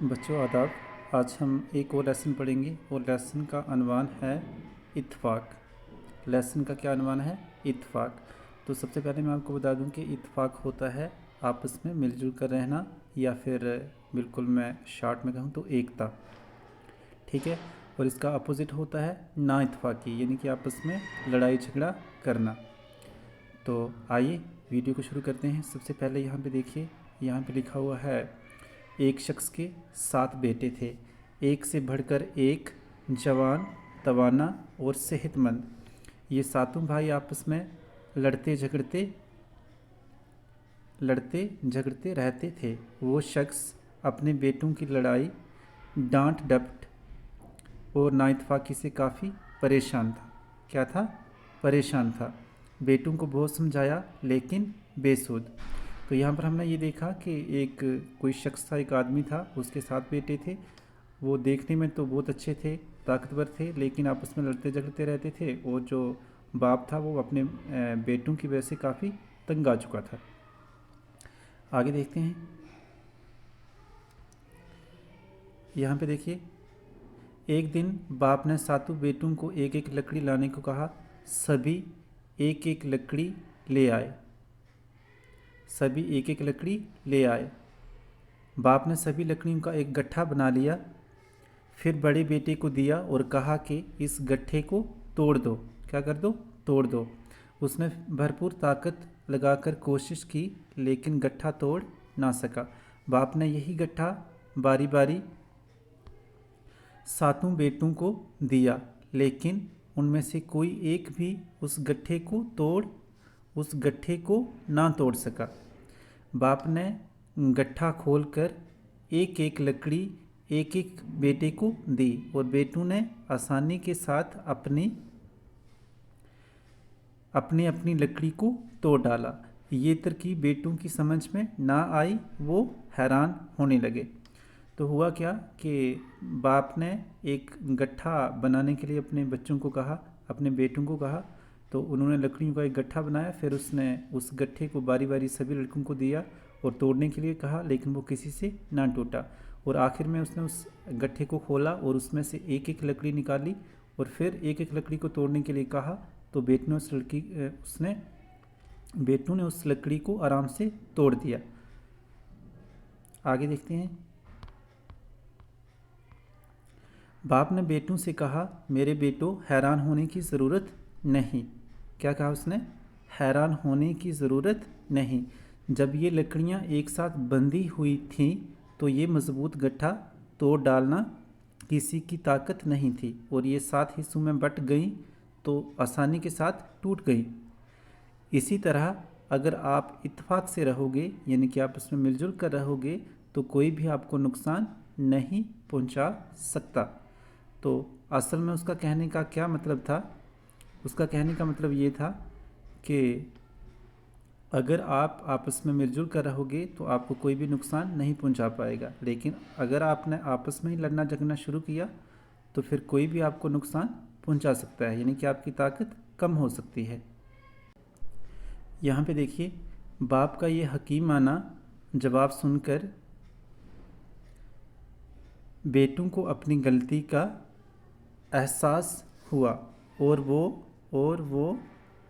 बच्चों आदाब। आज हम एक और लेसन पढ़ेंगे और लेसन का अनवान है इत्तेफाक। लेसन का क्या अनवान है? इत्तेफाक। तो सबसे पहले मैं आपको बता दूं कि इत्तेफाक होता है आपस में मिलजुल कर रहना, या फिर बिल्कुल मैं शॉर्ट में कहूँ तो एकता। ठीक है। और इसका अपोजिट होता है ना इत्तेफाकी, यानी कि आपस में लड़ाई झगड़ा करना। तो आइए वीडियो को शुरू करते हैं। सबसे पहले यहाँ पे देखिए, यहाँ पे लिखा हुआ है एक शख्स के 7 बेटे थे, एक से बढ़कर एक, जवान, तवाना और सेहतमंद। ये सातों भाई आपस में लड़ते झगड़ते रहते थे। वो शख्स अपने बेटों की लड़ाई, डांट डपट और नाइतफाकी से काफ़ी परेशान था। क्या था? परेशान था। बेटों को बहुत समझाया लेकिन बेसुध। तो यहाँ पर हमने ये देखा कि एक कोई शख्स था, एक आदमी था, उसके 7 बेटे थे। वो देखने में तो बहुत अच्छे थे, ताकतवर थे, लेकिन आपस में लड़ते झगड़ते रहते थे। और जो बाप था वो अपने बेटों की वजह से काफ़ी तंग आ चुका था। आगे देखते हैं। यहाँ पे देखिए, एक दिन बाप ने सातों बेटों को एक एक लकड़ी लाने को कहा। सभी एक एक लकड़ी ले आए। सभी एक एक लकड़ी ले आए। बाप ने सभी लकड़ियों का एक गट्ठा बना लिया, फिर बड़े बेटे को दिया और कहा कि इस गट्ठे को तोड़ दो। क्या कर दो? तोड़ दो। उसने भरपूर ताकत लगाकर कोशिश की, लेकिन गट्ठा तोड़ ना सका। बाप ने यही गट्ठा बारी बारी सातों बेटों को दिया, लेकिन उनमें से कोई एक भी उस गट्ठे को ना तोड़ सका। बाप ने गट्ठा खोलकर एक एक लकड़ी एक एक बेटे को दी और बेटों ने आसानी के साथ अपनी अपनी लकड़ी को तोड़ डाला। ये तरकीब बेटों की समझ में ना आई, वो हैरान होने लगे। तो हुआ क्या कि बाप ने एक गट्ठा बनाने के लिए अपने बच्चों को कहा, अपने बेटों को कहा। तो उन्होंने लकड़ियों का एक गट्ठा बनाया, फिर उसने उस गट्ठे को बारी बारी सभी लड़कों को दिया और तोड़ने के लिए कहा, लेकिन वो किसी से ना टूटा। और आखिर में उसने उस गट्ठे को खोला और उसमें से एक एक लकड़ी निकाली और फिर एक एक लकड़ी को तोड़ने के लिए कहा। तो बेटों ने उस लकड़ी को आराम से तोड़ दिया। आगे देखते हैं। बाप ने बेटों से कहा, मेरे बेटों, हैरान होने की ज़रूरत नहीं। क्या कहा उसने? हैरान होने की ज़रूरत नहीं। जब ये लकड़ियाँ एक साथ बंधी हुई थीं तो ये मज़बूत गट्ठा तोड़ डालना किसी की ताकत नहीं थी, और ये 7 हिस्सों में बट गई तो आसानी के साथ टूट गई। इसी तरह अगर आप इत्तेफाक से रहोगे, यानी कि आप उसमें मिलजुल कर रहोगे, तो कोई भी आपको नुकसान नहीं पहुंचा सकता। तो असल में उसका कहने का क्या मतलब था? उसका कहने का मतलब ये था कि अगर आप आपस में मिलजुल कर रहोगे तो आपको कोई भी नुकसान नहीं पहुंचा पाएगा, लेकिन अगर आपने आपस में ही लड़ना झगड़ना शुरू किया तो फिर कोई भी आपको नुकसान पहुंचा सकता है, यानी कि आपकी ताकत कम हो सकती है। यहाँ पे देखिए, बाप का ये हकीमाना जवाब सुनकर बेटों को अपनी गलती का एहसास हुआ और वो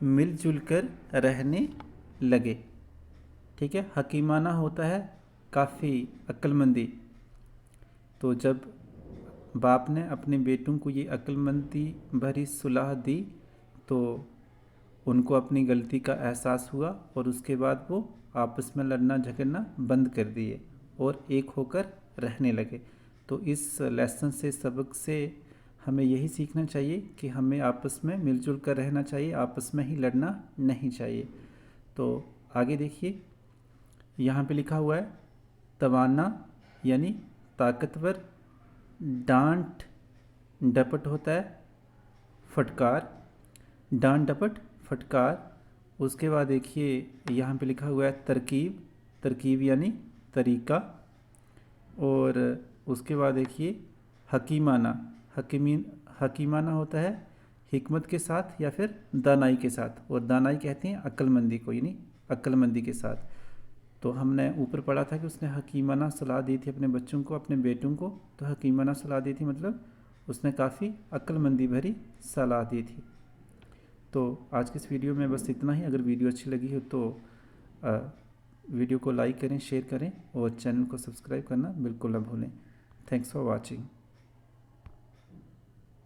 मिलजुल कर रहने लगे। ठीक है। हकीमाना होता है काफ़ी अक्लमंदी। तो जब बाप ने अपने बेटों को ये अक्लमंदी भरी सुलह दी तो उनको अपनी गलती का एहसास हुआ और उसके बाद वो आपस में लड़ना झगड़ना बंद कर दिए और एक होकर रहने लगे। तो इस लेसन से, सबक से हमें यही सीखना चाहिए कि हमें आपस में मिलजुल कर रहना चाहिए, आपस में ही लड़ना नहीं चाहिए। तो आगे देखिए, यहाँ पे लिखा हुआ है तवाना यानी ताकतवर, डांट डपट होता है फटकार, डांट डपट फटकार। उसके बाद देखिए यहाँ पे लिखा हुआ है तरकीब, तरकीब यानी तरीका। और उसके बाद देखिए हकीमाना, हकीमाना होता है हिकमत के साथ या फिर दानाई के साथ, और दानाई कहते हैं अक्लमंदी को, यानी अक्लमंदी के साथ। तो हमने ऊपर पढ़ा था कि उसने हकीमाना सलाह दी थी अपने बच्चों को, अपने बेटों को। तो हकीमाना सलाह दी थी मतलब उसने काफ़ी अक्लमंदी भरी सलाह दी थी। तो आज की इस वीडियो में बस इतना ही। अगर वीडियो अच्छी लगी हो तो वीडियो को लाइक करें, शेयर करें और चैनल को सब्सक्राइब करना बिल्कुल ना भूलें। Thanks for watching.